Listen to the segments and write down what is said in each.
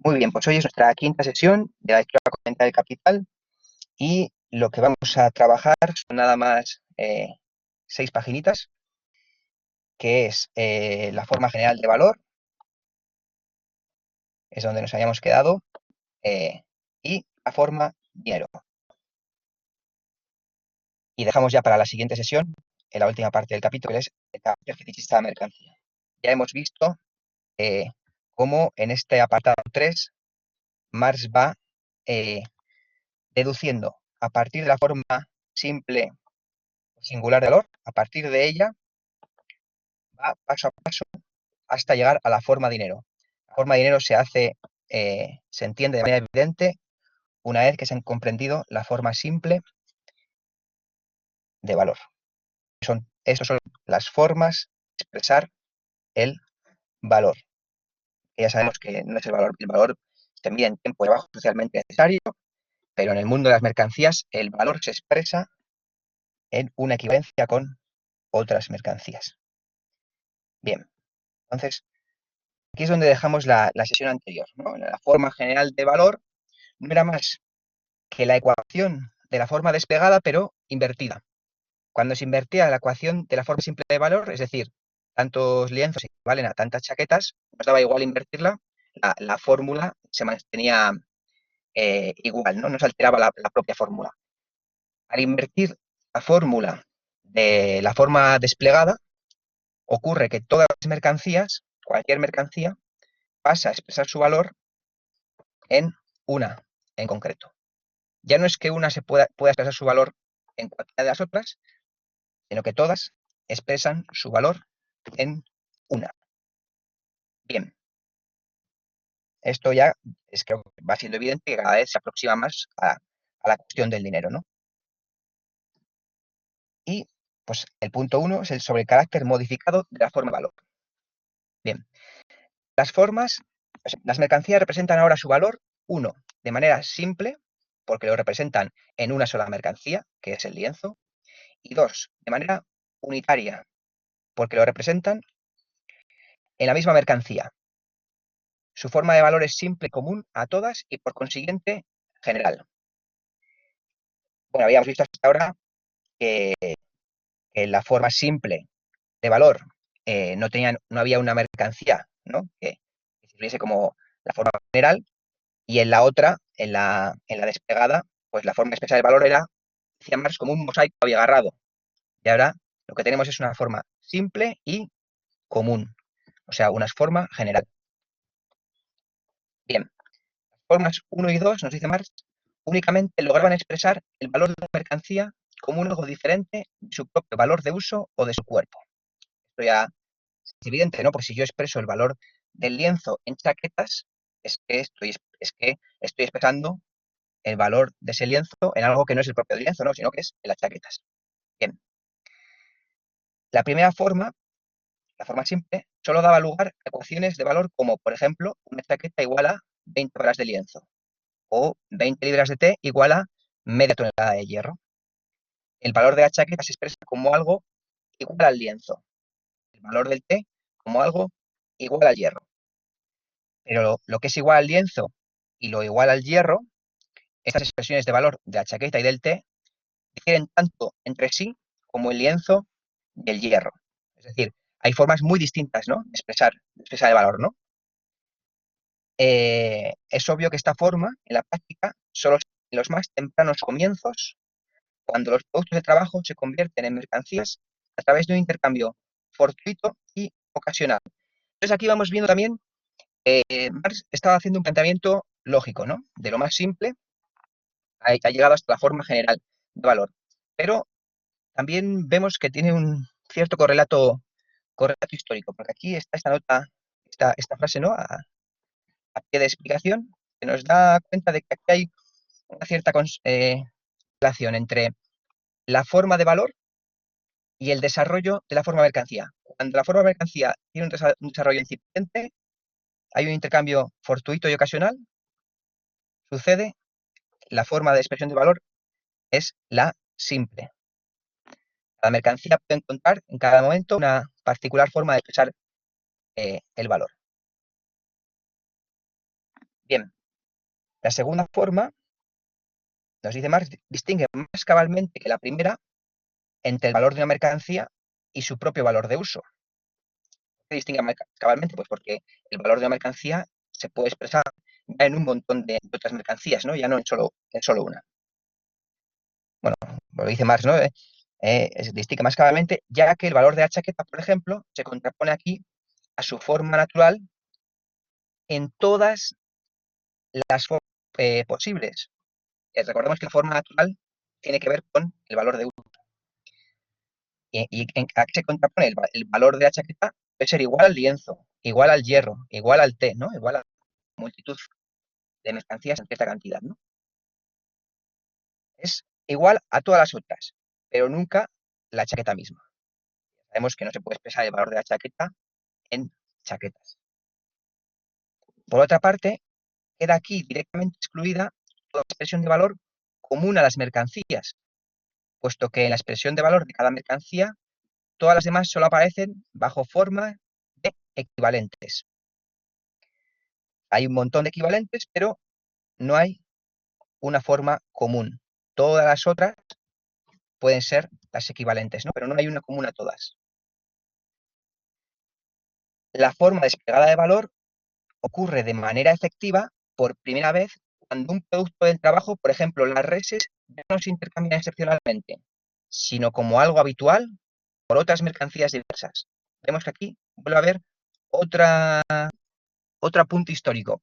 Muy bien, pues hoy es nuestra quinta sesión de la lectura complementaria del capital y lo que vamos a trabajar son nada más 6 paginitas, que es la forma general de valor, es donde nos habíamos quedado, eh, y la forma dinero. Y dejamos ya para la siguiente sesión, en la última parte del capítulo, que es el carácter fetichista de la mercancía. Ya hemos visto cómo en este apartado 3 Marx va eh, deduciendo a partir de la forma simple singular de valor, a partir de ella va paso a paso hasta llegar a la forma dinero. La forma dinero se entiende de manera evidente una vez que se han comprendido la forma simple de valor. Estas son las formas de expresar el valor. Ya sabemos que no es el valor se mide en tiempo de trabajo socialmente necesario, pero en el mundo de las mercancías el valor se expresa en una equivalencia con otras mercancías. Bien, entonces aquí es donde dejamos la sesión anterior, ¿no? La forma general de valor no era más que la ecuación de la forma desplegada, pero invertida. Cuando se invertía la ecuación de la forma simple de valor, es decir, tantos lienzos equivalen a tantas chaquetas, nos daba igual invertirla, la fórmula se mantenía igual, ¿no? No se alteraba la propia fórmula. Al invertir la fórmula de la forma desplegada, ocurre que todas las mercancías, cualquier mercancía, pasa a expresar su valor en una en concreto. Ya no es que una pueda expresar su valor en cualquiera de las otras, sino que todas expresan su valor en una. Bien, esto ya creo que va siendo evidente que cada vez se aproxima más a la cuestión del dinero, ¿no? Y pues el punto 1 es el sobre el carácter modificado de la forma de valor. Bien, las mercancías representan ahora su valor, 1, de manera simple, porque lo representan en una sola mercancía, que es el lienzo, y 2, de manera unitaria, porque lo representan en la misma mercancía. Su forma de valor es simple, común a todas y por consiguiente general. Bueno, habíamos visto hasta ahora que, que la forma simple de valor no había una mercancía, ¿no? que sirviese como la forma general, y en la otra, en la desplegada, pues la forma de expresar el valor era, decía Marx, como un mosaico abigarrado. Y ahora lo que tenemos es una forma simple y común, o sea, una forma general. Bien, las formas 1 y 2, nos dice Marx, únicamente lograban expresar el valor de una mercancía como un algo diferente de su propio valor de uso o de su cuerpo. Esto ya es evidente, ¿no? Porque si yo expreso el valor del lienzo en chaquetas, es que estoy expresando el valor de ese lienzo en algo que no es el propio lienzo, ¿no? Sino que es en las chaquetas. Bien. La primera forma, la forma simple, solo daba lugar a ecuaciones de valor como, por ejemplo, una chaqueta igual a 20 varas de lienzo o 20 libras de té igual a media tonelada de hierro. El valor de la chaqueta se expresa como algo igual al lienzo, el valor del té como algo igual al hierro. Pero lo que es igual al lienzo y lo igual al hierro, estas expresiones de valor de la chaqueta y del té, difieren tanto entre sí como el lienzo y el hierro. Es decir, hay formas muy distintas, ¿no? de expresar el valor, ¿no? Es obvio que esta forma, en la práctica, solo en los más tempranos comienzos, cuando los productos de trabajo se convierten en mercancías a través de un intercambio fortuito y ocasional. Entonces aquí vamos viendo también, Marx estaba haciendo un planteamiento lógico, ¿no? De lo más simple ha llegado hasta la forma general de valor. Pero también vemos que tiene un cierto correlato histórico, porque aquí está esta nota, esta frase, ¿no? A pie de explicación, que nos da cuenta de que aquí hay una cierta relación entre la forma de valor y el desarrollo de la forma de mercancía. Cuando la forma de mercancía tiene un desarrollo incipiente, hay un intercambio fortuito y ocasional, sucede, la forma de expresión de valor es la simple. Cada mercancía puede encontrar en cada momento una particular forma de expresar el valor. Bien, la segunda forma, nos dice Marx, distingue más cabalmente que la primera entre el valor de una mercancía y su propio valor de uso. ¿Por qué distingue más cabalmente? Pues porque el valor de una mercancía se puede expresar ya en un montón de otras mercancías, ¿no? Ya no en solo una. Bueno, lo dice Marx, ¿no? Distingue más cabalmente, ya que el valor de la chaqueta, por ejemplo, se contrapone aquí a su forma natural en todas las formas posibles. Recordemos que la forma natural tiene que ver con el valor de uso. ¿A qué se contrapone? El valor de la chaqueta puede ser igual al lienzo, igual al hierro, igual al té, ¿no? Igual a multitud de mercancías en cierta cantidad, ¿no? Es igual a todas las otras, pero nunca la chaqueta misma. Sabemos que no se puede expresar el valor de la chaqueta en chaquetas. Por otra parte, queda aquí directamente excluida toda expresión de valor común a las mercancías, puesto que en la expresión de valor de cada mercancía, todas las demás solo aparecen bajo forma de equivalentes. Hay un montón de equivalentes, pero no hay una forma común. Todas las otras pueden ser las equivalentes, ¿no? Pero no hay una común a todas. La forma desplegada de valor ocurre de manera efectiva por primera vez cuando un producto del trabajo, por ejemplo, las reses, ya no se intercambian excepcionalmente, sino como algo habitual por otras mercancías diversas. Vemos que aquí vuelve a haber otro punto histórico,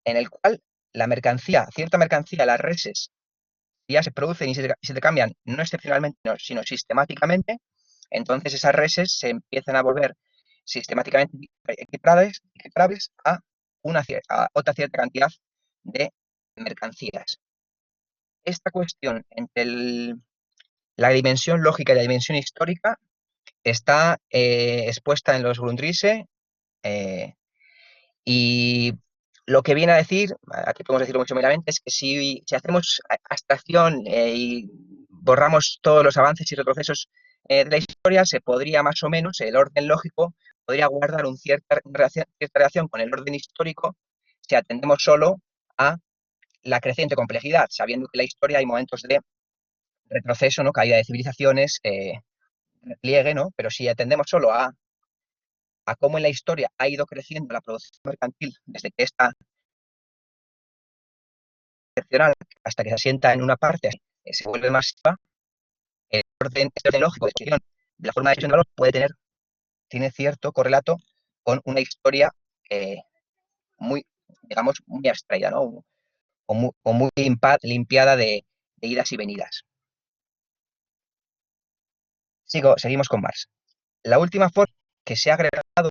en el cual cierta mercancía, las reses, ya se producen y se intercambian no excepcionalmente, sino sistemáticamente, entonces esas reses se empiezan a volver sistemáticamente equiparables a otra cierta cantidad de mercancías. Esta cuestión entre la dimensión lógica y la dimensión histórica está expuesta en los Grundrisse, y lo que viene a decir, aquí podemos decirlo mucho meramente, es que si hacemos abstracción y borramos todos los avances y retrocesos de la historia, se podría más o menos, el orden lógico, podría guardar cierta relación con el orden histórico si atendemos solo a la creciente complejidad, sabiendo que en la historia hay momentos de retroceso, ¿no? Caída de civilizaciones, repliegue, ¿no? Pero si atendemos solo a cómo en la historia ha ido creciendo la producción mercantil desde que esta excepcional hasta que se asienta en una parte, se vuelve masiva, este orden lógico de expresión de la forma de expresión de valor tiene cierto correlato con una historia muy, digamos, muy abstraída, ¿no? O muy limpiada de idas y venidas. Seguimos con Marx. La última forma que se ha agregado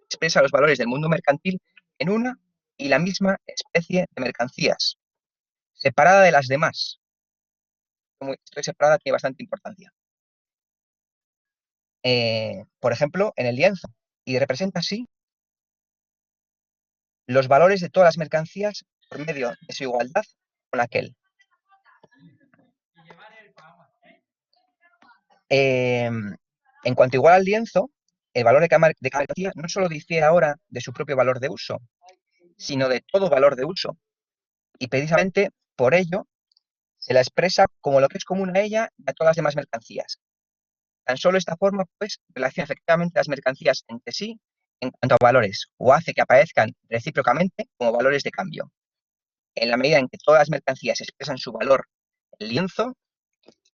expresa los valores del mundo mercantil en una y la misma especie de mercancías, separada de las demás. Como estoy separada tiene bastante importancia. Por ejemplo, en el lienzo, y representa así los valores de todas las mercancías por medio de su igualdad con aquel. En cuanto igual al lienzo, el valor de cada mercancía no solo difiere ahora de su propio valor de uso, sino de todo valor de uso. Y precisamente por ello se la expresa como lo que es común a ella y a todas las demás mercancías. Tan solo esta forma, pues, relaciona efectivamente las mercancías entre sí en cuanto a valores, o hace que aparezcan recíprocamente como valores de cambio. En la medida en que todas las mercancías expresan su valor en lienzo,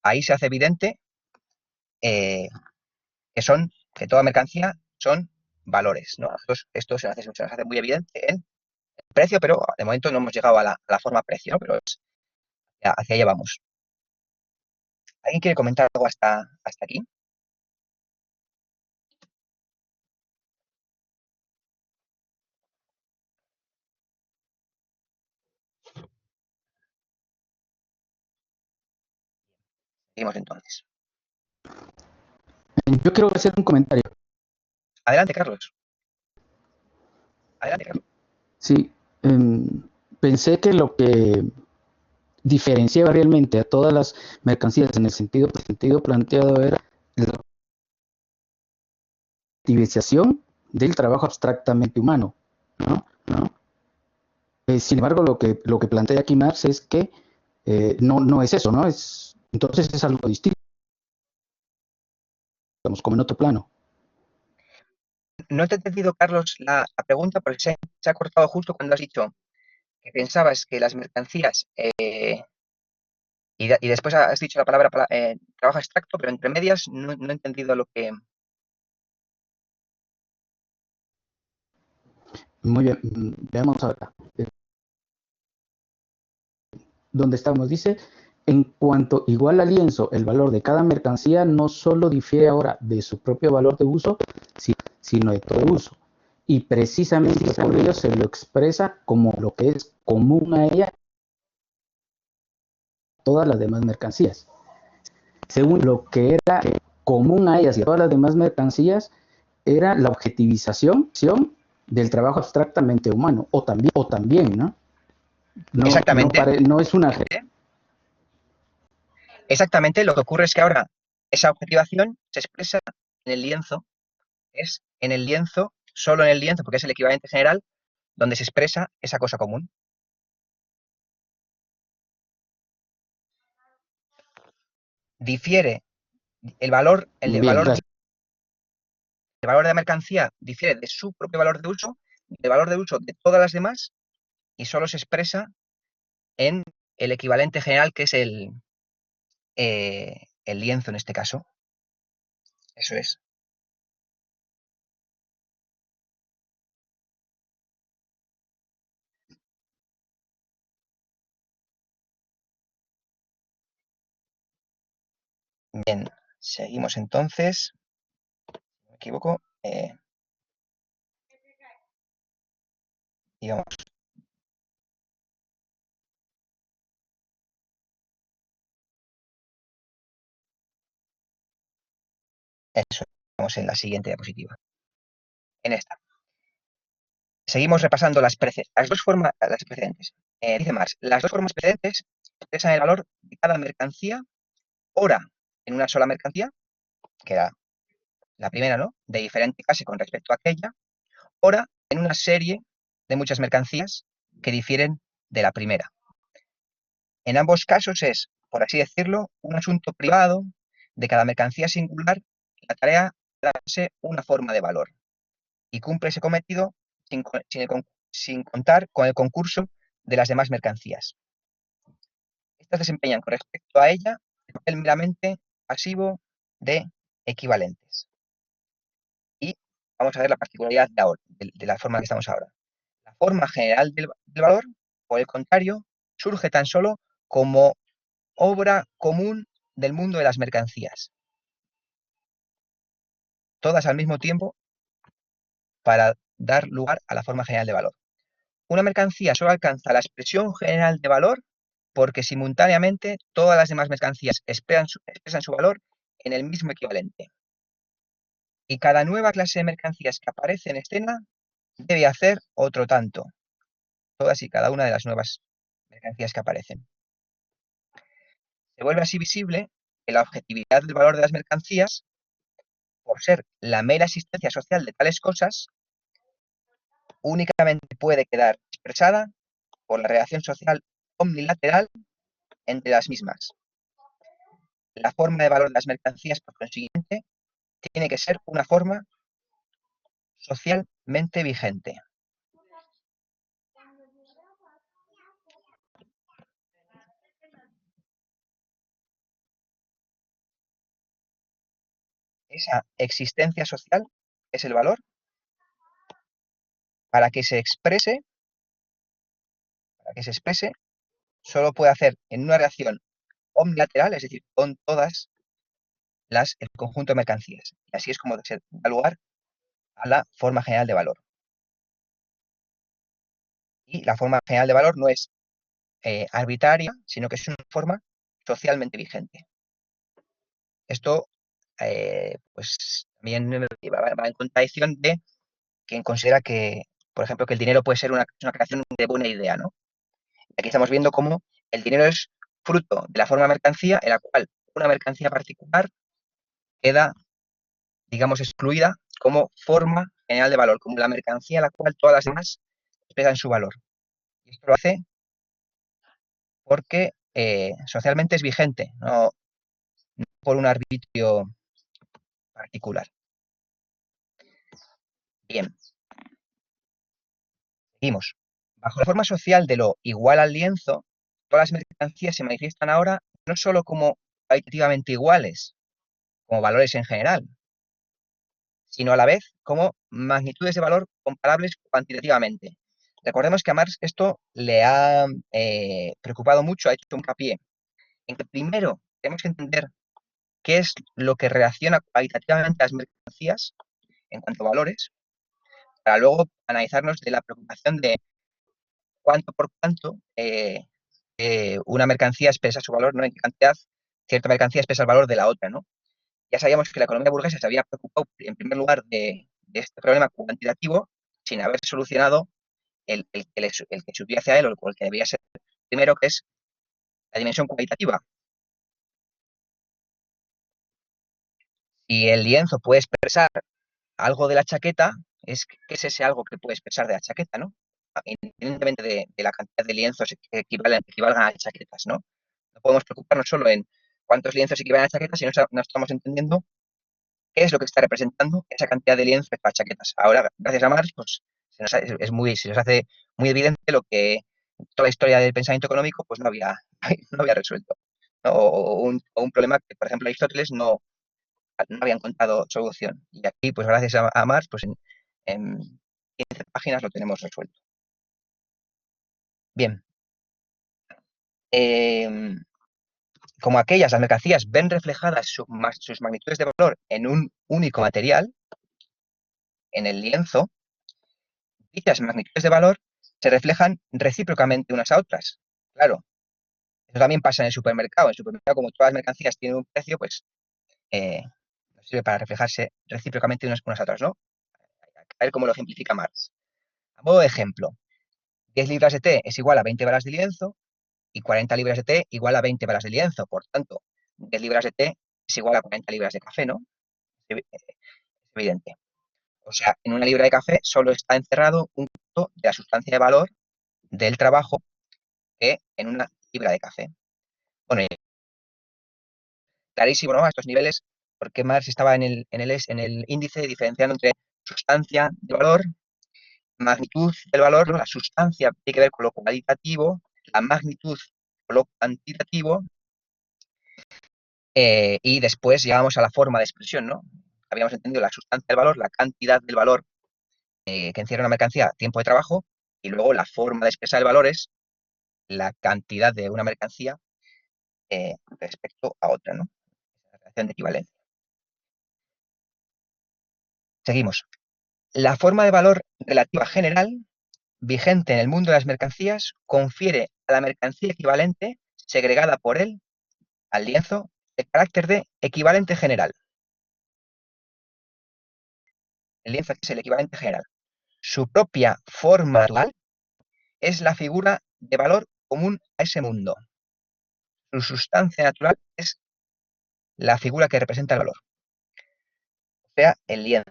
ahí se hace evidente eh, que toda mercancía son valores, ¿no? Esto se nos hace muy evidente en el precio, pero de momento no hemos llegado a la forma precio, ¿no? Pero hacia allá vamos. ¿Alguien quiere comentar algo hasta aquí? Seguimos entonces. Yo quiero hacer un comentario. Adelante, Carlos. Adelante, Carlos. Sí, pensé que lo que diferenciaba realmente a todas las mercancías en el sentido planteado era la utilización del trabajo abstractamente humano. ¿no? ¿no? Sin embargo, lo que plantea aquí Marx es que no es eso, ¿no? Entonces es algo distinto, estamos como en otro plano. No te he entendido, Carlos, la pregunta porque se ha cortado justo cuando has dicho que pensabas que las mercancías, y después has dicho la palabra trabajo abstracto, pero entre medias no he entendido lo que... Muy bien, veamos ahora. Donde estamos, dice, en cuanto igual al lienzo, el valor de cada mercancía no solo difiere ahora de su propio valor de uso, sino de todo uso. Y precisamente por ello se lo expresa como lo que es común a ella, todas las demás mercancías. Según lo que era común a ellas y a todas las demás mercancías, era la objetivización del trabajo abstractamente humano, o también, ¿no? Exactamente, No es una... exactamente. Lo que ocurre es que ahora esa objetivación se expresa en el lienzo, es en el lienzo, solo en el lienzo, porque es el equivalente general, donde se expresa esa cosa común. Difiere el valor, Bien, gracias. el valor de la mercancía difiere de su propio valor de uso, del valor de uso de todas las demás, y solo se expresa en el equivalente general, que es el lienzo en este caso. Eso es. Bien, seguimos entonces. Si no me equivoco. Y vamos, eso, vamos en la siguiente diapositiva. En esta. Seguimos repasando las dos formas, las precedentes. Dice más, las dos formas precedentes expresan el valor de cada mercancía, ora en una sola mercancía, que era la primera, ¿no? De diferente clase con respecto a aquella, ora en una serie de muchas mercancías que difieren de la primera. En ambos casos es, por así decirlo, un asunto privado de cada mercancía singular, la tarea de darse una forma de valor y cumple ese cometido sin contar con el concurso de las demás mercancías. Estas desempeñan con respecto a ella el papel meramente pasivo de equivalentes. Y vamos a ver la particularidad de ahora, de la forma que estamos ahora. La forma general del valor, por el contrario, surge tan solo como obra común del mundo de las mercancías, todas al mismo tiempo para dar lugar a la forma general de valor. Una mercancía solo alcanza la expresión general de valor porque simultáneamente todas las demás mercancías expresan su valor en el mismo equivalente. Y cada nueva clase de mercancías que aparece en escena debe hacer otro tanto, todas y cada una de las nuevas mercancías que aparecen. Se vuelve así visible que la objetividad del valor de las mercancías, por ser la mera existencia social de tales cosas, únicamente puede quedar expresada por la relación social omnilateral entre las mismas. La forma de valor de las mercancías, por consiguiente, tiene que ser una forma socialmente vigente. Esa existencia social es el valor para que se exprese, solo puede hacer en una relación omnilateral, es decir, con todas el conjunto de mercancías. Y así es como se da lugar a la forma general de valor. Y la forma general de valor no es arbitraria, sino que es una forma socialmente vigente. Esto, pues, también va en contradicción de quien considera que, por ejemplo, que el dinero puede ser una creación de buena idea, ¿no? Aquí estamos viendo cómo el dinero es fruto de la forma de mercancía en la cual una mercancía particular queda, digamos, excluida como forma general de valor, como la mercancía a la cual todas las demás expresan su valor. Y esto lo hace porque socialmente es vigente, no por un arbitrio particular. Bien, seguimos. Bajo la forma social de lo igual al lienzo, todas las mercancías se manifiestan ahora no solo como cualitativamente iguales, como valores en general, sino a la vez como magnitudes de valor comparables cuantitativamente. Recordemos que a Marx esto le ha preocupado mucho, ha hecho un hincapié en que primero tenemos que entender qué es lo que relaciona cualitativamente las mercancías en cuanto a valores, para luego analizarnos de la preocupación de cuánto por cuánto una mercancía expresa su valor, ¿no? En qué cantidad cierta mercancía expresa el valor de la otra, ¿no? Ya sabíamos que la economía burguesa se había preocupado en primer lugar de este problema cuantitativo sin haber solucionado el que subía hacia él o el que debía ser primero, que es la dimensión cualitativa. Si el lienzo puede expresar algo de la chaqueta, ¿qué es ese algo que puede expresar de la chaqueta, ¿no? Independientemente de la cantidad de lienzos que equivalgan a chaquetas, ¿no? No podemos preocuparnos solo en cuántos lienzos equivalen a chaquetas si no estamos entendiendo qué es lo que está representando esa cantidad de lienzos para chaquetas. Ahora, gracias a Marx, pues se nos hace muy evidente lo que toda la historia del pensamiento económico pues no había, no había resuelto, ¿no? O un problema que, por ejemplo, Aristóteles no había encontrado solución. Y aquí, pues gracias a Marx, pues en 15 páginas lo tenemos resuelto. Bien. Como aquellas, las mercancías ven reflejadas sus magnitudes de valor en un único material, en el lienzo, dichas magnitudes de valor se reflejan recíprocamente unas a otras. Claro, eso también pasa en el supermercado. En el supermercado, como todas las mercancías tienen un precio, pues eh, nos sirve para reflejarse recíprocamente unas a otras, ¿no? A ver cómo lo ejemplifica Marx. A modo de ejemplo, 10 libras de té es igual a 20 balas de lienzo y 40 libras de té igual a 20 balas de lienzo. Por tanto, 10 libras de té es igual a 40 libras de café, ¿no? Es evidente. O sea, en una libra de café solo está encerrado un punto de la sustancia de valor del trabajo que en una libra de café. Bueno, y clarísimo, ¿no? A estos niveles, porque Marx estaba en el índice diferenciando entre sustancia de valor, magnitud del valor, ¿no? La sustancia tiene que ver con lo cualitativo, la magnitud con lo cuantitativo, y después llegamos a la forma de expresión, ¿no? Habíamos entendido la sustancia del valor, la cantidad del valor que encierra una mercancía, tiempo de trabajo, y luego la forma de expresar el valor es la cantidad de una mercancía respecto a otra, ¿no? La relación de equivalencia. Seguimos. La forma de valor relativa general, vigente en el mundo de las mercancías, confiere a la mercancía equivalente, segregada por él, al lienzo, el carácter de equivalente general. El lienzo es el equivalente general. Su propia forma natural es la figura de valor común a ese mundo. Su sustancia natural es la figura que representa el valor, o sea, el lienzo,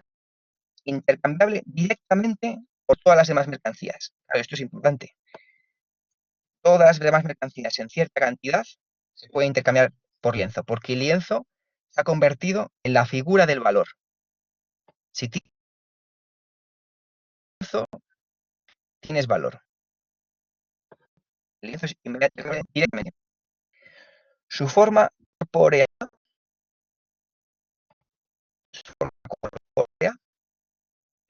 intercambiable directamente por todas las demás mercancías. Claro, esto es importante. Todas las demás mercancías en cierta cantidad se pueden intercambiar por lienzo, porque el lienzo se ha convertido en la figura del valor. Si tienes lienzo, tienes valor. El lienzo es directamente. Su forma corpórea,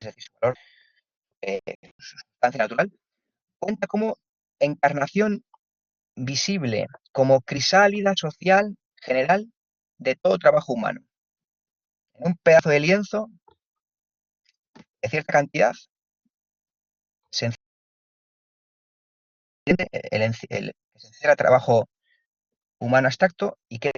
es decir, su valor, su sustancia natural, cuenta como encarnación visible, como crisálida social general de todo trabajo humano. En un pedazo de lienzo de cierta cantidad se enciende que se encierra trabajo humano abstracto y que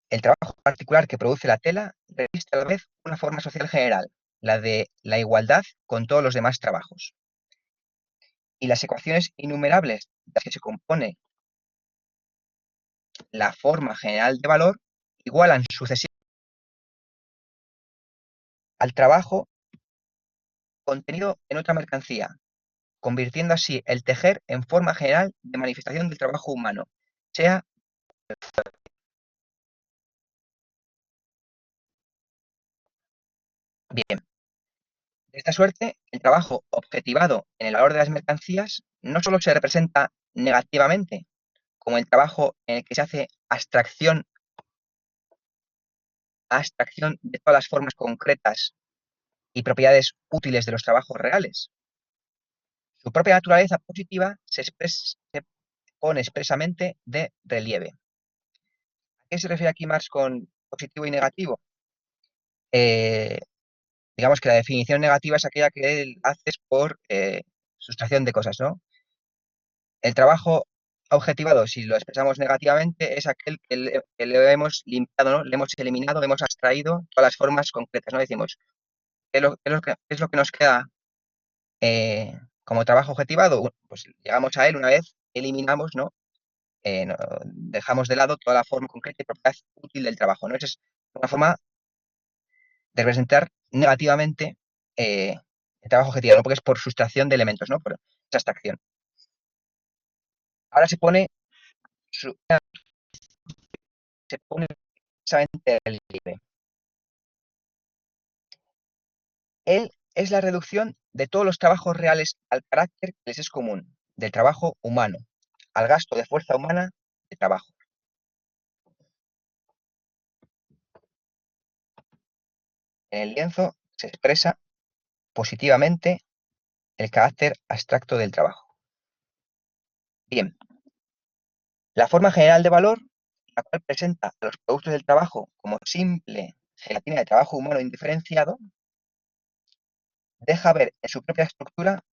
el trabajo particular que produce la tela reviste a la vez una forma social general, la de la igualdad con todos los demás trabajos. Y las ecuaciones innumerables de las que se compone la forma general de valor igualan sucesivamente al trabajo contenido en otra mercancía, convirtiendo así el tejer en forma general de manifestación del trabajo humano, sea bien. De esta suerte, el trabajo objetivado en el valor de las mercancías no solo se representa negativamente, como el trabajo en el que se hace abstracción de todas las formas concretas y propiedades útiles de los trabajos reales. Su propia naturaleza positiva se pone expresamente de relieve. ¿A qué se refiere aquí Marx con positivo y negativo? Eh, digamos que la definición negativa es aquella que haces por sustracción de cosas, ¿no? El trabajo objetivado, si lo expresamos negativamente, es aquel que le hemos limpiado, ¿no? Le hemos eliminado, hemos abstraído todas las formas concretas, ¿no? Decimos, qué es lo que nos queda como trabajo objetivado? Bueno, pues llegamos a él una vez eliminamos, ¿no? Dejamos de lado toda la forma concreta y propiedad útil del trabajo, ¿no? Esa es una forma de representar negativamente el trabajo objetivo, ¿no? Porque es por sustracción de elementos, ¿no? Por esa abstracción. Ahora su- se pone precisamente el relieve. Él es la reducción de todos los trabajos reales al carácter que les es común, del trabajo humano, al gasto de fuerza humana de trabajo. En el lienzo se expresa positivamente el carácter abstracto del trabajo. Bien, la forma general de valor, la cual presenta a los productos del trabajo como simple gelatina de trabajo humano indiferenciado, deja ver en su propia estructura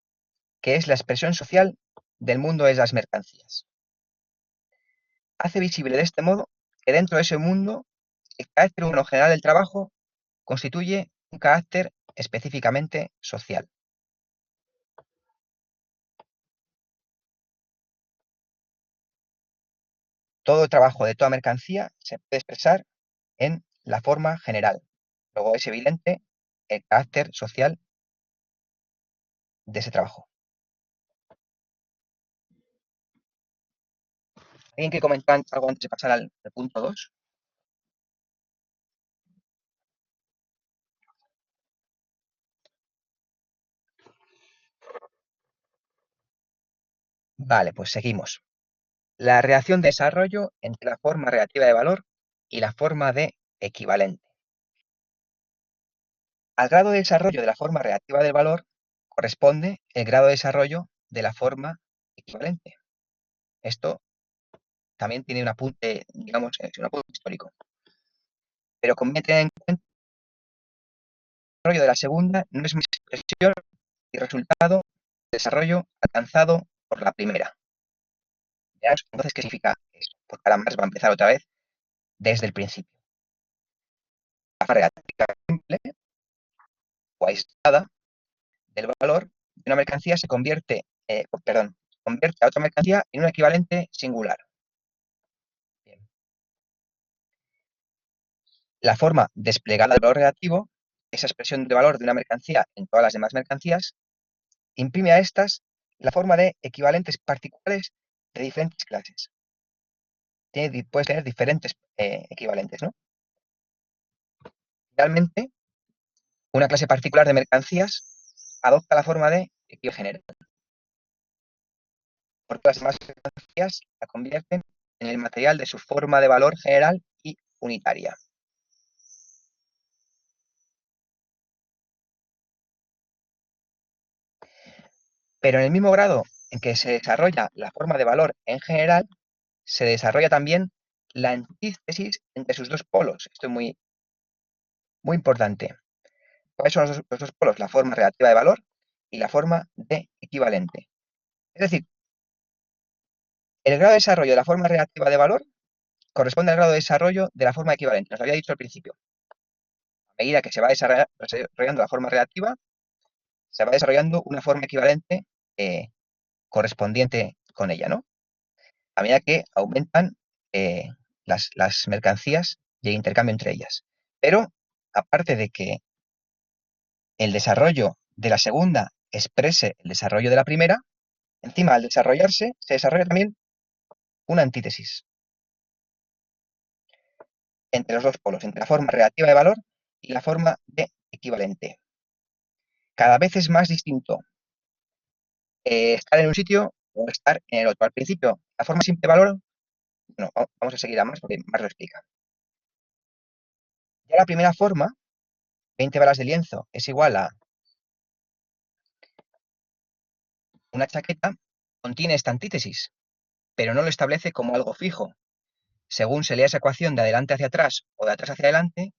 que es la expresión social del mundo de las mercancías. Hace visible de este modo que dentro de ese mundo el carácter humano general del trabajo constituye un carácter específicamente social. Todo trabajo de toda mercancía se puede expresar en la forma general. Luego es evidente el carácter social de ese trabajo. ¿Alguien quiere comentar algo antes de pasar al punto 2? Vale, pues seguimos. La relación de desarrollo entre la forma relativa de valor y la forma de equivalente. Al grado de desarrollo de la forma relativa del valor corresponde el grado de desarrollo de la forma equivalente. Esto también tiene un apunte, digamos, es un apunte histórico. Pero conviene tener en cuenta que el desarrollo de la segunda no es más expresión y resultado del desarrollo alcanzado por la primera. Veamos entonces qué significa esto, porque ahora más va a empezar otra vez desde el principio. La forma relativa simple o aislada del valor de una mercancía convierte a otra mercancía en un equivalente singular. Bien. La forma desplegada del valor relativo, esa expresión de valor de una mercancía en todas las demás mercancías, imprime a estas la forma de equivalentes particulares de diferentes clases. Puedes tener diferentes equivalentes, ¿no? Realmente, una clase particular de mercancías adopta la forma de equivalente general, porque las demás mercancías la convierten en el material de su forma de valor general y unitaria. Pero en el mismo grado en que se desarrolla la forma de valor en general, se desarrolla también la antítesis entre sus dos polos. Esto es muy, muy importante. ¿Cuáles son los dos polos? La forma relativa de valor y la forma de equivalente. Es decir, el grado de desarrollo de la forma relativa de valor corresponde al grado de desarrollo de la forma equivalente. Nos lo había dicho al principio. A medida que se va desarrollando la forma relativa, se va desarrollando una forma equivalente correspondiente con ella, ¿no? A medida que aumentan las mercancías y el intercambio entre ellas. Pero, aparte de que el desarrollo de la segunda exprese el desarrollo de la primera, encima al desarrollarse, se desarrolla también una antítesis entre los dos polos, entre la forma relativa de valor y la forma de equivalente. Cada vez es más distinto estar en un sitio o estar en el otro. Al principio, la forma simple de valor, no, vamos a seguir a más porque más lo explica. Ya la primera forma, 20 balas de lienzo es igual a una chaqueta, contiene esta antítesis, pero no lo establece como algo fijo. Según se lea esa ecuación de adelante hacia atrás o de atrás hacia adelante,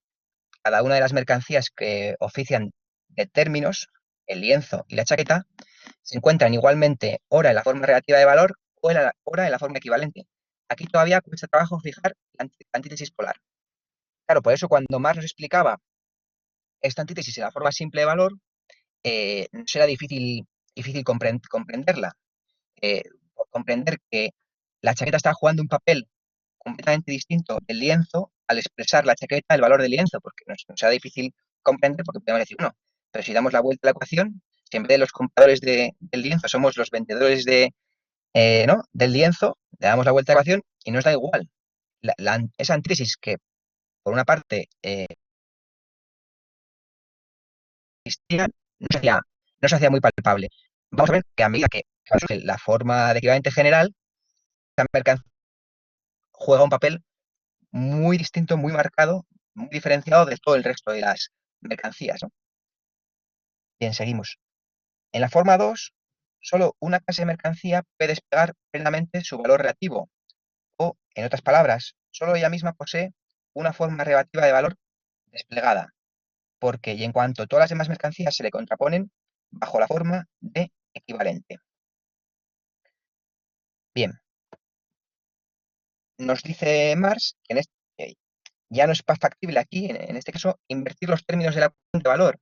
cada una de las mercancías que ofician de términos, el lienzo y la chaqueta, se encuentran igualmente ora en la forma relativa de valor o ora en la forma equivalente. Aquí todavía cuesta trabajo fijar la antítesis polar. Claro, por eso cuando Marx nos explicaba esta antítesis en la forma simple de valor, no será difícil comprenderla. Eh, Comprender que la chaqueta está jugando un papel completamente distinto del lienzo al expresar la chaqueta el valor del lienzo, porque nos será difícil comprender, porque podemos decir, no, pero si damos la vuelta a la ecuación, si en vez de los compradores del lienzo somos los vendedores ¿no? del lienzo, le damos la vuelta a la ecuación y nos da igual. Esa antítesis que, por una parte, existía, no se hacía muy palpable. Vamos a ver que a medida que la forma de equivalente general, esa mercancía juega un papel muy distinto, muy marcado, muy diferenciado de todo el resto de las mercancías, ¿no? Bien, seguimos. En la forma 2, solo una clase de mercancía puede desplegar plenamente su valor relativo, o, en otras palabras, solo ella misma posee una forma relativa de valor desplegada, porque y en cuanto todas las demás mercancías se le contraponen bajo la forma de equivalente. Bien, nos dice Marx que ya no es factible aquí, en este caso, invertir los términos de la cuestión de valor,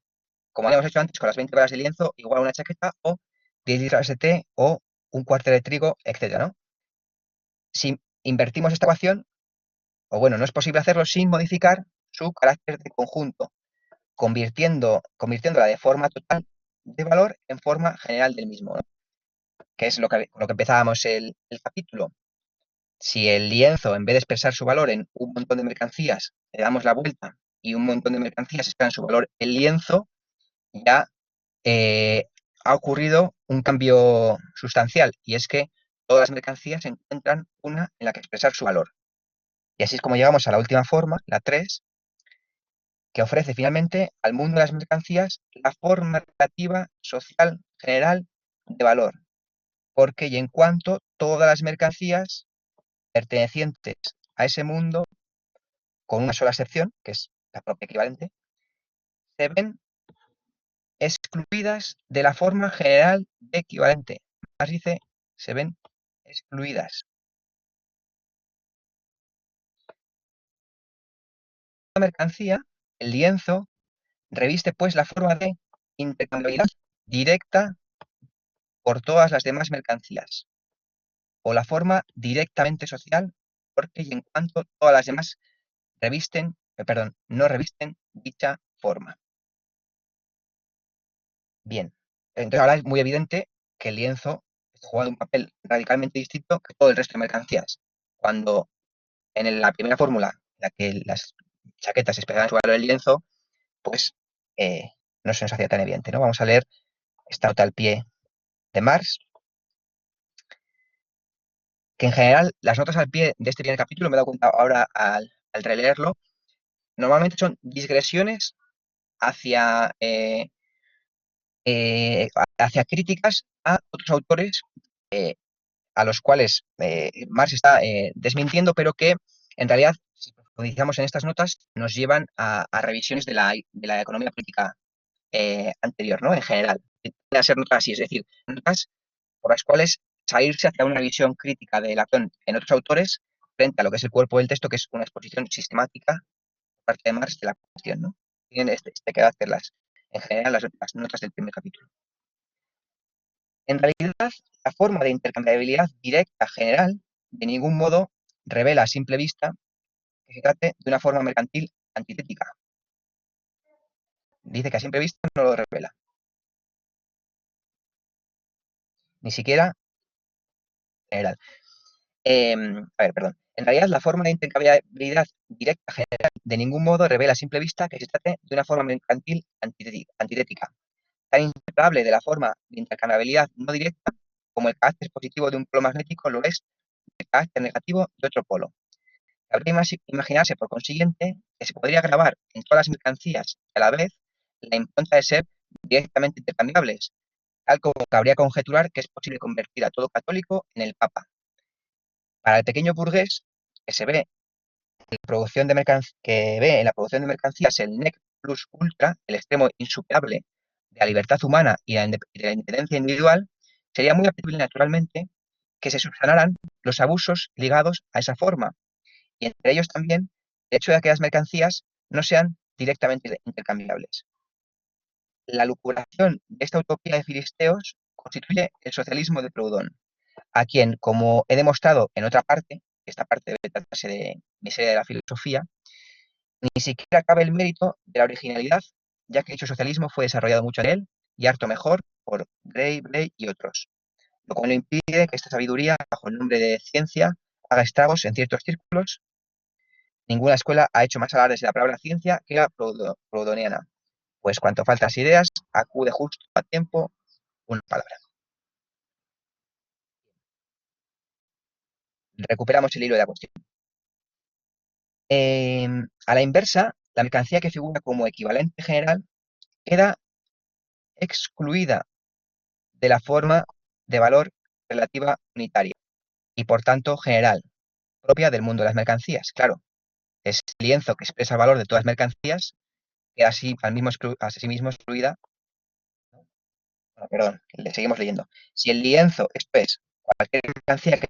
como habíamos hecho antes con las 20 balas de lienzo, igual a una chaqueta, o 10 litros de té, o un cuarto de trigo, etcétera, ¿no? Si invertimos esta ecuación, o bueno, no es posible hacerlo sin modificar su carácter de conjunto, convirtiéndola de forma total de valor en forma general del mismo, ¿no? Que es con lo que empezábamos el capítulo. Si el lienzo, en vez de expresar su valor en un montón de mercancías, le damos la vuelta y un montón de mercancías expresan su valor en lienzo, ya ha ocurrido un cambio sustancial, y es que todas las mercancías encuentran una en la que expresar su valor. Y así es como llegamos a la última forma, la 3, que ofrece finalmente al mundo de las mercancías la forma relativa social general de valor, porque y en cuanto todas las mercancías pertenecientes a ese mundo, con una sola excepción, que es la propia equivalente, se ven excluidas de la forma general de equivalente. Más dice, se ven excluidas. La mercancía, el lienzo, reviste pues la forma de intercambiabilidad directa por todas las demás mercancías, o la forma directamente social, porque y en cuanto todas las demás no revisten dicha forma. Bien, entonces ahora es muy evidente que el lienzo está jugando un papel radicalmente distinto que todo el resto de mercancías. Cuando en la primera fórmula, en la que las chaquetas expresaban su valor del lienzo, pues no se nos hacía tan evidente, ¿no? Vamos a leer esta nota al pie de Marx, que en general las notas al pie de este primer capítulo, me he dado cuenta ahora al releerlo, normalmente son digresiones hacia, hacia críticas a otros autores a los cuales Marx está desmintiendo, pero que en realidad, si profundizamos en estas notas, nos llevan a revisiones de la economía política anterior, ¿no? En general. Tienen a ser notas así, es decir, notas por las cuales salirse hacia una visión crítica de la acción en otros autores frente a lo que es el cuerpo del texto, que es una exposición sistemática por parte de Marx de la cuestión, ¿no? Tienen este carácter en general las notas del primer capítulo. En realidad, la forma de intercambiabilidad directa general de ningún modo revela a simple vista que se trate de una forma mercantil antitética. Dice que a simple vista no lo revela. Ni siquiera general. A ver, perdón. En realidad, la forma de intercambiabilidad directa general de ningún modo revela a simple vista que se trate de una forma mercantil antitética, tan inseparable de la forma de intercambiabilidad no directa como el carácter positivo de un polo magnético lo es el carácter negativo de otro polo. Cabría imaginarse, por consiguiente, que se podría grabar en todas las mercancías a la vez la impronta de ser directamente intercambiables, tal como cabría conjeturar que es posible convertir a todo católico en el Papa. Para el pequeño burgués que se ve que ve en la producción de mercancías el nec plus ultra, el extremo insuperable de la libertad humana y de la independencia individual, sería muy apetecible naturalmente que se subsanaran los abusos ligados a esa forma, y entre ellos también el hecho de que las mercancías no sean directamente intercambiables. La lucubración de esta utopía de filisteos constituye el socialismo de Proudhon, a quien, como he demostrado en otra parte, esta parte debe tratarse de miseria de la filosofía, ni siquiera cabe el mérito de la originalidad, ya que dicho socialismo fue desarrollado mucho en él y harto mejor por Gray, Bray y otros, lo cual no impide que esta sabiduría, bajo el nombre de ciencia, haga estragos en ciertos círculos. Ninguna escuela ha hecho más alardes de la palabra ciencia que la proudhoniana, pues cuanto faltas ideas, acude justo a tiempo una palabra. Recuperamos el hilo de la cuestión. A la inversa, la mercancía que figura como equivalente general queda excluida de la forma de valor relativa unitaria y por tanto general, propia del mundo de las mercancías. Claro, es el lienzo que expresa el valor de todas las mercancías, que así mismo excluida. Bueno, perdón, le seguimos leyendo. Si el lienzo, esto es, cualquier mercancía que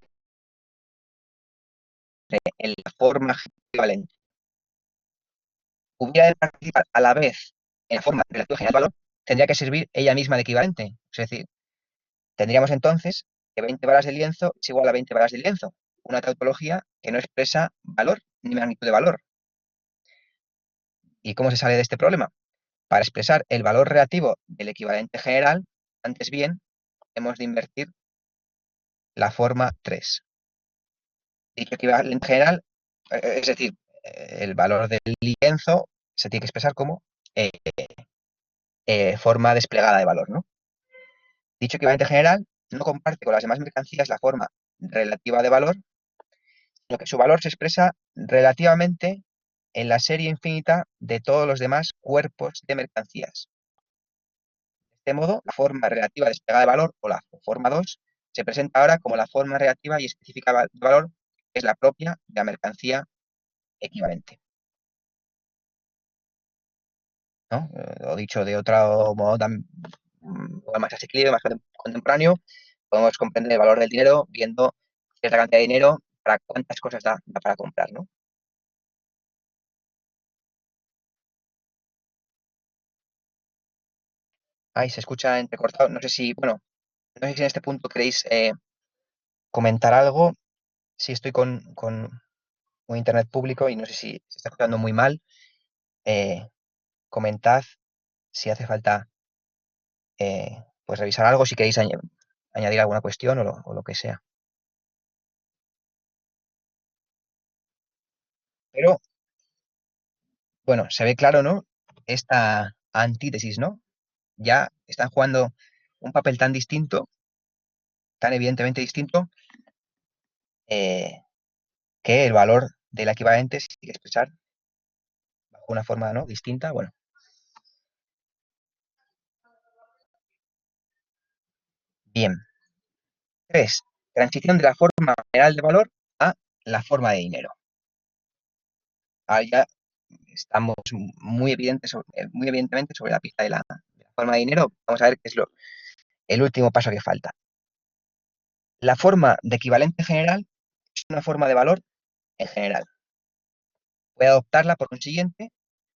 esté en la forma equivalente, hubiera de participar a la vez en la forma relativa general del valor, tendría que servir ella misma de equivalente. Es decir, tendríamos entonces que 20 varas de lienzo es igual a 20 varas de lienzo, una tautología que no expresa valor ni magnitud de valor. ¿Y cómo se sale de este problema? Para expresar el valor relativo del equivalente general, antes bien, hemos de invertir la forma 3. Dicho equivalente general, es decir, el valor del lienzo se tiene que expresar como eh, forma desplegada de valor, ¿no? Dicho equivalente general no comparte con las demás mercancías la forma relativa de valor, sino que su valor se expresa relativamente en la serie infinita de todos los demás cuerpos de mercancías. De este modo, la forma relativa desplegada de valor, o la forma 2, se presenta ahora como la forma relativa y específica de valor, que es la propia de la mercancía equivalente, ¿no? O dicho de otro modo, más asequible, más contemporáneo, podemos comprender el valor del dinero viendo cierta cantidad de dinero para cuántas cosas da para comprar, ¿no? Ahí se escucha entrecortado. No sé si, bueno, no sé si en este punto queréis comentar algo. Si estoy con un internet público y no sé si se está escuchando muy mal, eh, comentad si hace falta pues revisar algo, si queréis añadir alguna cuestión o lo que sea. Pero, bueno, se ve claro, ¿no? Esta antítesis, ¿no? Ya están jugando un papel tan distinto, tan evidentemente distinto, eh, que el valor del equivalente se tiene que expresar bajo una forma, ¿no?, distinta. Bueno, bien. 3. Transición de la forma general de valor a la forma de dinero. Ahora ya estamos muy evidentemente sobre la pista de la forma de dinero. Vamos a ver qué es el último paso que falta. La forma de equivalente general es una forma de valor en general. Puede adoptarla, por consiguiente,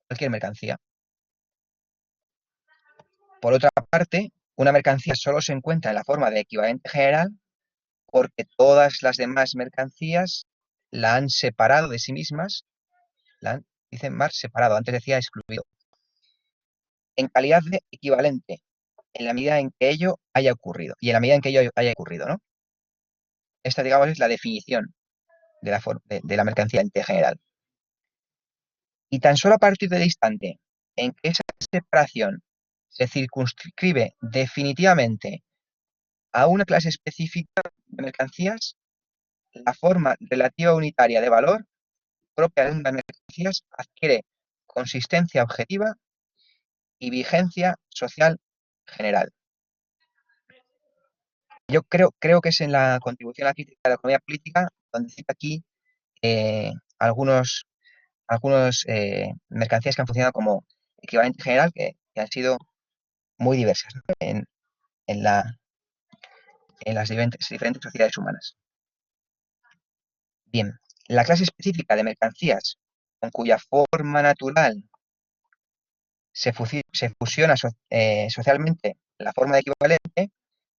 cualquier mercancía. Por otra parte, una mercancía solo se encuentra en la forma de equivalente general porque todas las demás mercancías la han separado de sí mismas, dicen Marx separado, antes decía excluido, en calidad de equivalente, en la medida en que ello haya ocurrido, y en la medida en que ello haya ocurrido, ¿no? Esta, digamos, es la definición de la mercancía en general. Y tan solo a partir del instante en que esa separación se circunscribe definitivamente a una clase específica de mercancías, la forma relativa unitaria de valor propia de unas mercancías adquiere consistencia objetiva y vigencia social general. Yo creo que es en la contribución a la crítica de la economía política donde cita aquí eh, algunos mercancías que han funcionado como equivalente general que han sido muy diversas, ¿no? en, la, en las diferentes sociedades humanas. Bien, la clase específica de mercancías con cuya forma natural se fusiona socialmente la forma de equivalente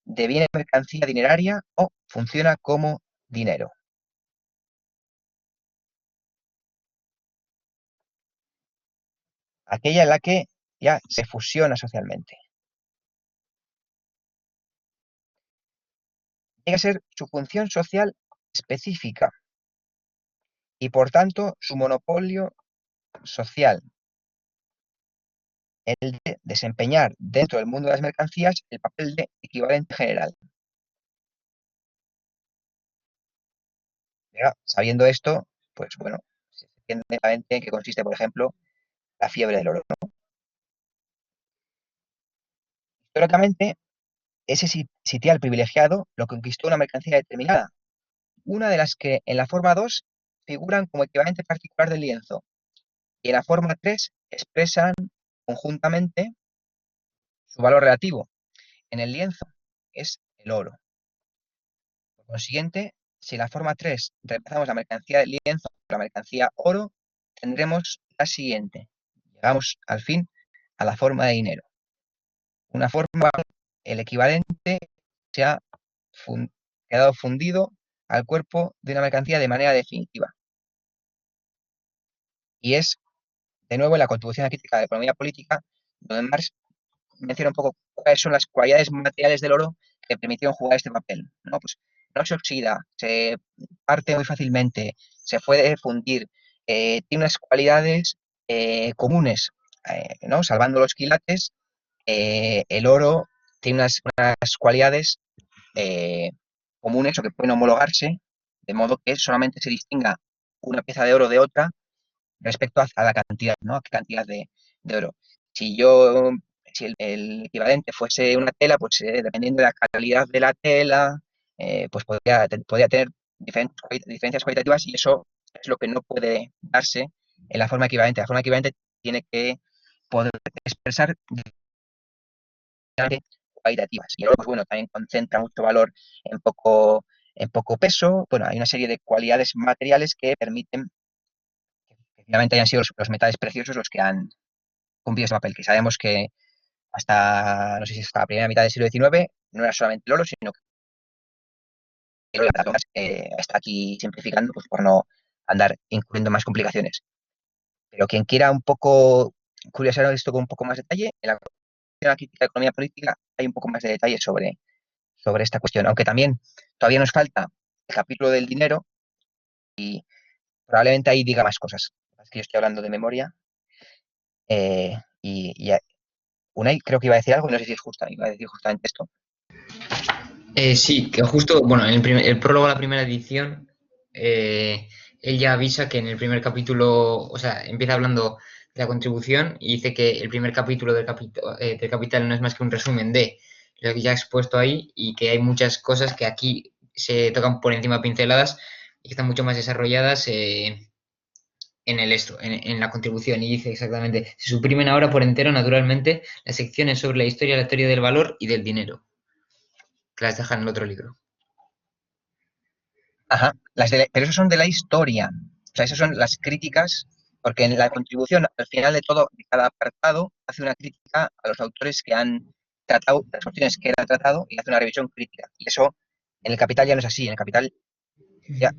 deviene mercancía dineraria o funciona como dinero. Aquella en la que ya se fusiona socialmente. Llega a ser su función social específica y por tanto su monopolio social, el de desempeñar dentro del mundo de las mercancías el papel de equivalente general. Ya, sabiendo esto, pues bueno, se entiende claramente en qué consiste, por ejemplo, la fiebre del oro, ¿no? Históricamente, ese sitial privilegiado lo conquistó una mercancía determinada, una de las que en la forma 2 figuran como equivalente particular del lienzo y en la forma 3 expresan conjuntamente su valor relativo. En el lienzo es el oro. Por consiguiente, si en la forma 3 reemplazamos la mercancía del lienzo por la mercancía oro, tendremos la siguiente. Llegamos al fin a la forma de dinero. Una forma, el equivalente se ha quedado fundido al cuerpo de una mercancía de manera definitiva. Y es, de nuevo, en la contribución a la crítica de la economía política, donde Marx menciona un poco cuáles son las cualidades materiales del oro que permitieron jugar este papel, ¿no? Pues no se oxida, se parte muy fácilmente, se puede fundir, tiene unas cualidades comunes, ¿no? Salvando los quilates, el oro tiene unas cualidades eh, comunes o que pueden homologarse, de modo que solamente se distinga una pieza de oro de otra respecto a la cantidad, ¿no? A qué cantidad de oro. Si yo, si el equivalente fuese una tela, pues dependiendo de la calidad de la tela, pues podría tener diferencias cualitativas y eso es lo que no puede darse en la forma equivalente. La forma equivalente tiene que poder expresar cualitativas. Y luego, pues bueno, también concentra mucho valor en poco peso. Bueno, hay una serie de cualidades materiales que permiten que finalmente hayan sido los metales preciosos los que han cumplido este papel, que sabemos que hasta, no sé si hasta la primera mitad del siglo XIX, no era solamente el oro, sino que el oro está aquí simplificando pues, por no andar incluyendo más complicaciones. Pero quien quiera un poco curiosear esto con un poco más de detalle, en la crítica de economía política hay un poco más de detalle sobre esta cuestión, aunque también todavía nos falta el capítulo del dinero y probablemente ahí diga más cosas. Es que yo estoy hablando de memoria y Unai creo que iba a decir algo, no sé si es justa, iba a decir justamente esto. Sí, que justo, bueno, en el prólogo a la primera edición, él ya avisa que en el primer capítulo, o sea, empieza hablando de la contribución y dice que el primer capítulo del Capital no es más que un resumen de lo que ya ha expuesto ahí y que hay muchas cosas que aquí se tocan por encima pinceladas y que están mucho más desarrolladas en la contribución. Y dice exactamente, se suprimen ahora por entero, naturalmente, las secciones sobre la historia, la teoría del valor y del dinero, que las dejan en el otro libro. Ajá, pero esos son de la historia. O sea, esas son las críticas, porque en la contribución, al final de todo, de cada apartado, hace una crítica a los autores que han tratado, las cuestiones que él ha tratado, y hace una revisión crítica. Y eso en el Capital ya no es así. En el Capital ya,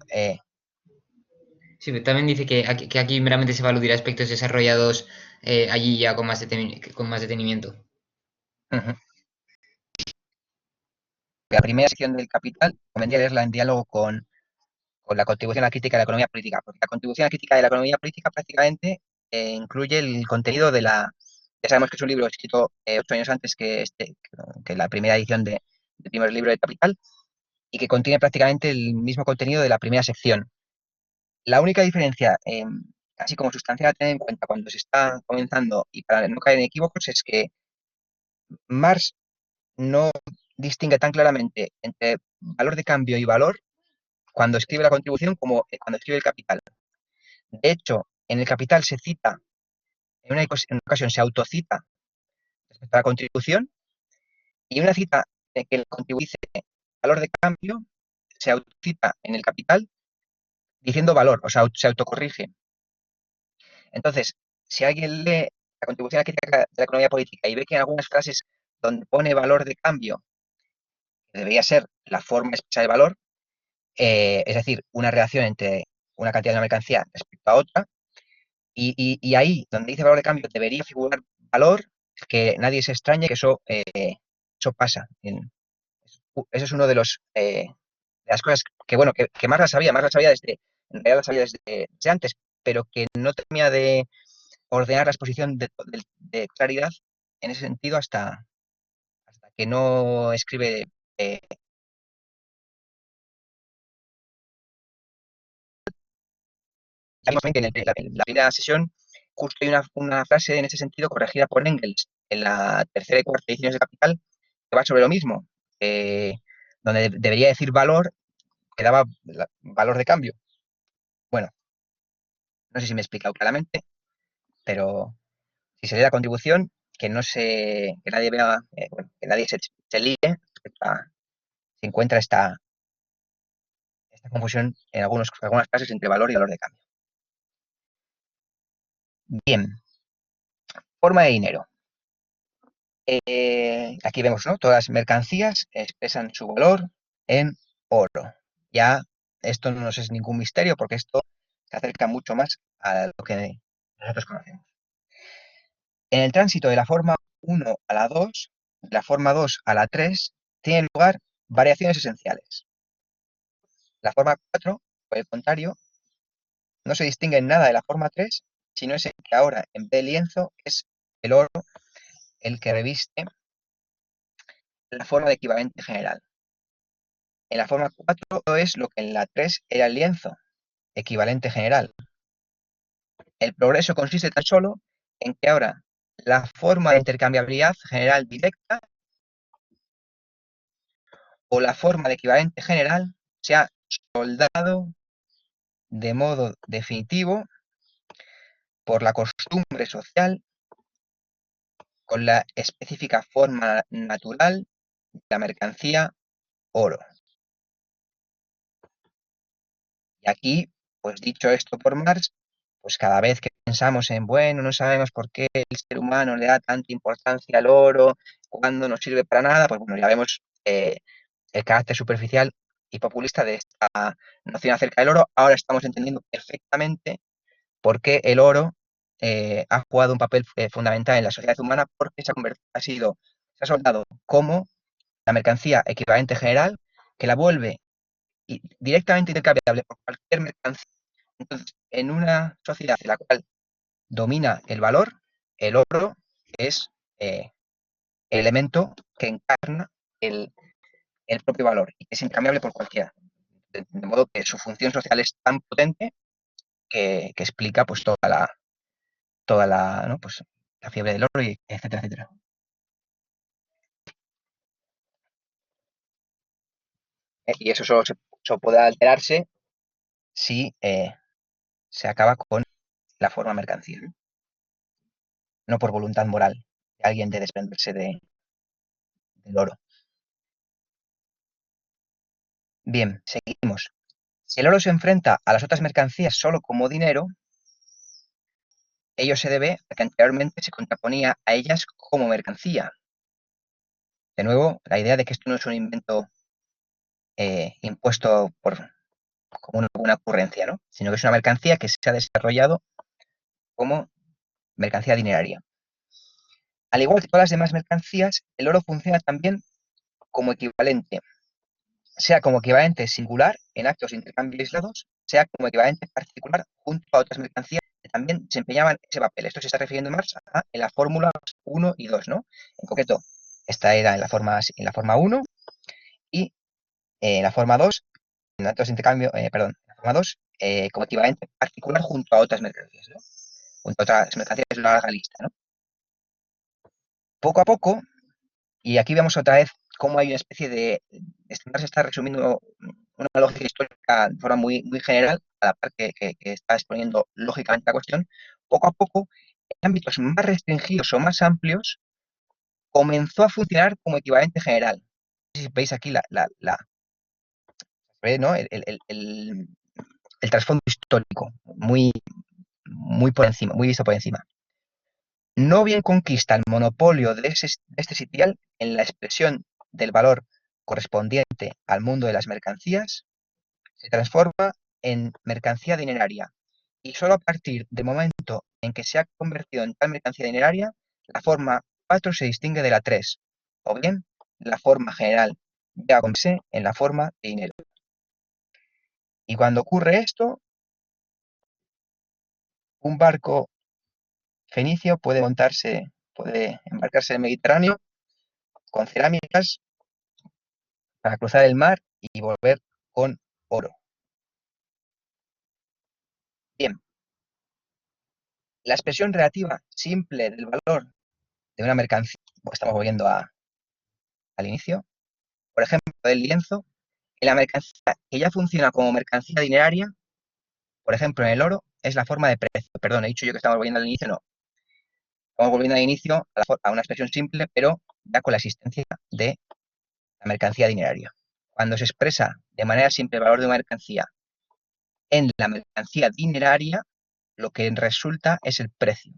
Sí, pero también dice que aquí meramente se va a aludir a aspectos desarrollados allí ya con más detenimiento. Ujú. La primera sección del Capital convendría leerla en diálogo con la contribución a la crítica de la economía política, porque la contribución a la crítica de la economía política prácticamente incluye el contenido de la... Ya sabemos que es un libro escrito 8 años antes que la primera edición del primer libro de Capital, y que contiene prácticamente el mismo contenido de la primera sección. La única diferencia, así como sustancial a tener en cuenta cuando se está comenzando y para no caer en equívocos, es que Marx no distingue tan claramente entre valor de cambio y valor cuando escribe la contribución como cuando escribe el capital. De hecho, en el capital se cita, en una ocasión se autocita respecto a la contribución, y una cita de que el contribuye valor de cambio se autocita en el capital diciendo valor, o sea, se autocorrige. Entonces, si alguien lee la contribución a la crítica de la economía política y ve que en algunas frases donde pone valor de cambio, que debería ser la forma expresa de valor, es decir, una relación entre una cantidad de una mercancía respecto a otra, y ahí donde dice valor de cambio debería figurar valor, que nadie se extrañe que eso pasa. Ese es uno de las cosas que, bueno, que más la sabía en realidad la sabía desde antes, pero que no termina de ordenar la exposición de claridad en ese sentido hasta que no escribe. Ya vimos que en la primera sesión justo hay una frase en ese sentido corregida por Engels en la tercera y cuarta ediciones de Capital que va sobre lo mismo, donde debería decir valor, que daba valor de cambio. Bueno, no sé si me he explicado claramente, pero si se lee la contribución, que nadie vea, bueno, que nadie se líe respecto a si encuentra esta confusión en algunas frases entre valor y valor de cambio. Bien, forma de dinero. Aquí vemos, ¿no? Todas las mercancías expresan su valor en oro. Ya esto no nos es ningún misterio porque esto se acerca mucho más a lo que nosotros conocemos. En el tránsito de la forma 1 a la 2, de la forma 2 a la 3, tienen lugar variaciones esenciales. La forma 4, por el contrario, no se distingue en nada de la forma 3, sino es que ahora, en vez de lienzo, es el oro el que reviste la forma de equivalente general. En la forma 4 es lo que en la 3 era el lienzo, equivalente general. El progreso consiste tan solo en que ahora la forma de intercambiabilidad general directa o la forma de equivalente general se ha soldado de modo definitivo por la costumbre social con la específica forma natural de la mercancía oro. Y aquí, pues dicho esto por Marx, pues cada vez que pensamos en, bueno, no sabemos por qué el ser humano le da tanta importancia al oro, cuando no sirve para nada, pues bueno, ya vemos el carácter superficial y populista de esta noción acerca del oro. Ahora estamos entendiendo perfectamente por qué el oro ha jugado un papel fundamental en la sociedad humana, porque se ha soldado como la mercancía equivalente general, que la vuelve directamente intercambiable por cualquier mercancía. Entonces, en una sociedad en la cual domina el valor, el oro es el elemento que encarna el, el propio valor y es intercambiable por cualquiera. De modo que su función social es tan potente que explica pues ¿no? Pues, la fiebre del oro, y etcétera, etcétera. Y eso solo puede alterarse si se acaba con la forma mercancía, ¿no? No por voluntad moral de alguien de desprenderse del oro. Bien, seguimos. Si el oro se enfrenta a las otras mercancías solo como dinero, ello se debe a que anteriormente se contraponía a ellas como mercancía. De nuevo, la idea de que esto no es un invento impuesto por como una ocurrencia, ¿no? Sino que es una mercancía que se ha desarrollado como mercancía dineraria. Al igual que todas las demás mercancías, el oro funciona también como equivalente, sea como equivalente singular en actos de intercambio aislados, sea como equivalente particular junto a otras mercancías que también desempeñaban ese papel. Esto se está refiriendo Marx en la fórmula 1 y 2, ¿no? En concreto, esta era en la forma 1 y en la forma 2, en actos de intercambio, perdón, en la forma 2, como equivalente particular junto a otras mercancías, ¿no? Junto a otras mercancías de una larga lista, ¿no? Poco a poco, y aquí vemos otra vez cómo hay una especie de... Marx está resumiendo una lógica histórica de forma muy, muy general, a la par que está exponiendo lógicamente la cuestión. Poco a poco, en ámbitos más restringidos o más amplios, comenzó a funcionar como equivalente general. No sé si veis aquí ¿no? El trasfondo histórico, muy, muy por encima, muy visto por encima. No bien conquista el monopolio de este sitial en la expresión del valor correspondiente al mundo de las mercancías, se transforma en mercancía dineraria. Y solo a partir del momento en que se ha convertido en tal mercancía dineraria, la forma 4 se distingue de la 3, o bien la forma general ya convertirse en la forma de dinero. Y cuando ocurre esto, un barco fenicio puede embarcarse en el Mediterráneo con cerámicas para cruzar el mar y volver con oro. Bien, la expresión relativa simple del valor de una mercancía, estamos volviendo al inicio, por ejemplo, del lienzo, en la mercancía que ya funciona como mercancía dineraria, por ejemplo, en el oro, es la forma de precio. Perdón, he dicho yo que estamos volviendo al inicio, no. Estamos volviendo al inicio a una expresión simple, pero ya con la existencia de la mercancía dineraria. Cuando se expresa de manera simple el valor de una mercancía en la mercancía dineraria, lo que resulta es el precio.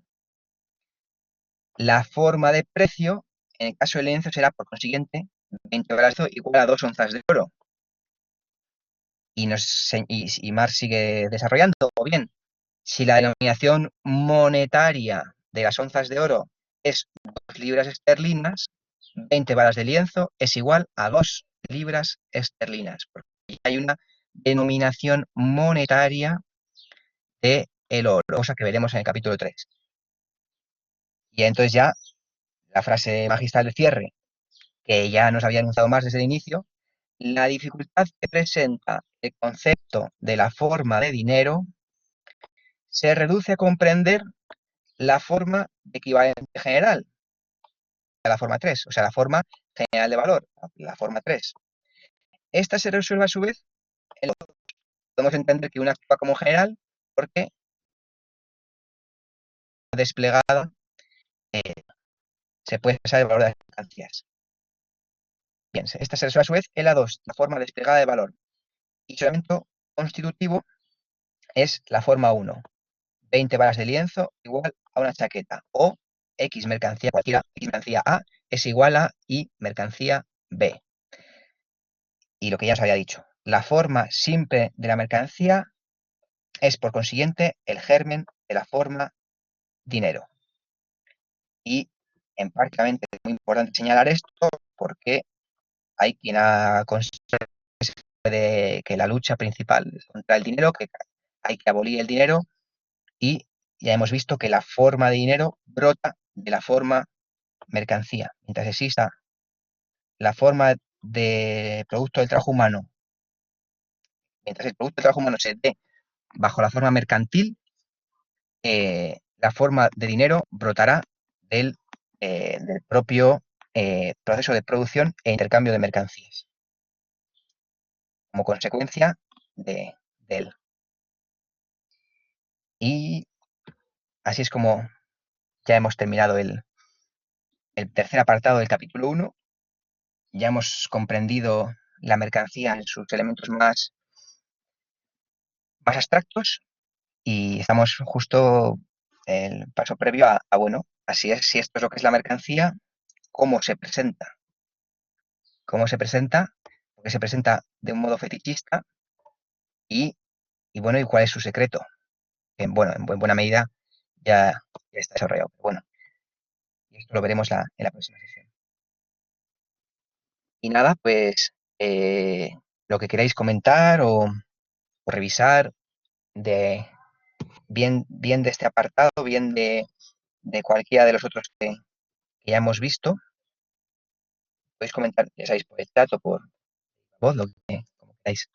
La forma de precio, en el caso del lienzo, será, por consiguiente, 20 varas de oro igual a 2 onzas de oro. Y Marx sigue desarrollando. O bien, si la denominación monetaria de las onzas de oro es 2 libras esterlinas, 20 varas de lienzo es igual a 2 libras esterlinas. Porque hay una denominación monetaria del oro, cosa que veremos en el capítulo 3. Y entonces ya la frase magistral de cierre, que ya nos había anunciado más desde el inicio, la dificultad que presenta el concepto de la forma de dinero se reduce a comprender la forma equivalente general, la forma 3, o sea, la forma general de valor, la forma 3. Esta se resuelve a su vez en otro. Podemos entender que una actúa como general porque desplegada se puede expresar el valor de las mercancías. Bien, esta se resuelve a su vez en la 2, la forma desplegada de valor. Y su elemento constitutivo es la forma 1, 20 varas de lienzo igual a una chaqueta, o X mercancía cualquiera, X mercancía A es igual a Y mercancía B. Y lo que ya os había dicho, la forma simple de la mercancía es, por consiguiente, el germen de la forma dinero. Y empíricamente es muy importante señalar esto porque hay quien ha considerado que la lucha principal es contra el dinero, que hay que abolir el dinero, y ya hemos visto que la forma de dinero brota de la forma mercancía. Mientras exista la forma de producto del trabajo humano, mientras el producto del trabajo humano se dé bajo la forma mercantil, la forma de dinero brotará del propio proceso de producción e intercambio de mercancías, como consecuencia de él. Y así es como ya hemos terminado el tercer apartado del capítulo 1. Ya hemos comprendido la mercancía en sus elementos más abstractos y estamos justo el paso previo bueno, así es, si esto es lo que es la mercancía, ¿cómo se presenta? ¿Cómo se presenta? Porque se presenta de un modo fetichista, y, bueno, ¿y cuál es su secreto? Bueno, en buena medida ya está desarrollado. Pero bueno, y esto lo veremos en la próxima sesión. Y nada, pues lo que queráis comentar o revisar de bien de este apartado, bien de cualquiera de los otros que ya hemos visto, podéis comentar, ya sabéis, por el chat o por voz, como queráis.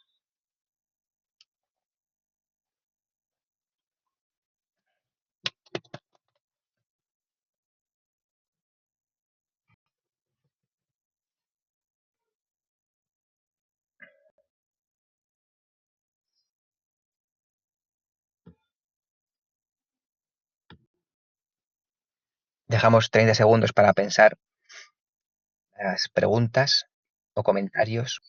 Dejamos 30 segundos para pensar las preguntas o comentarios.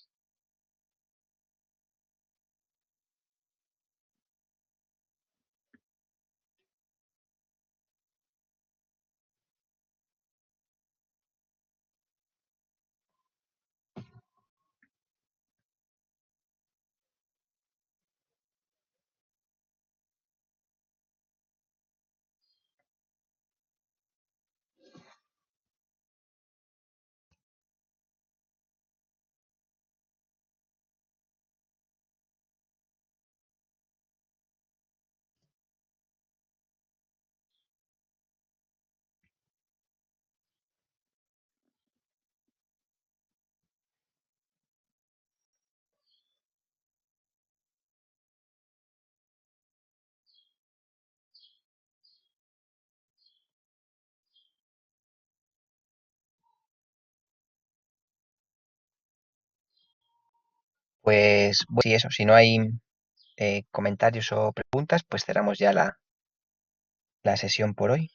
Pues sí, eso, si no hay comentarios o preguntas, pues cerramos ya la sesión por hoy.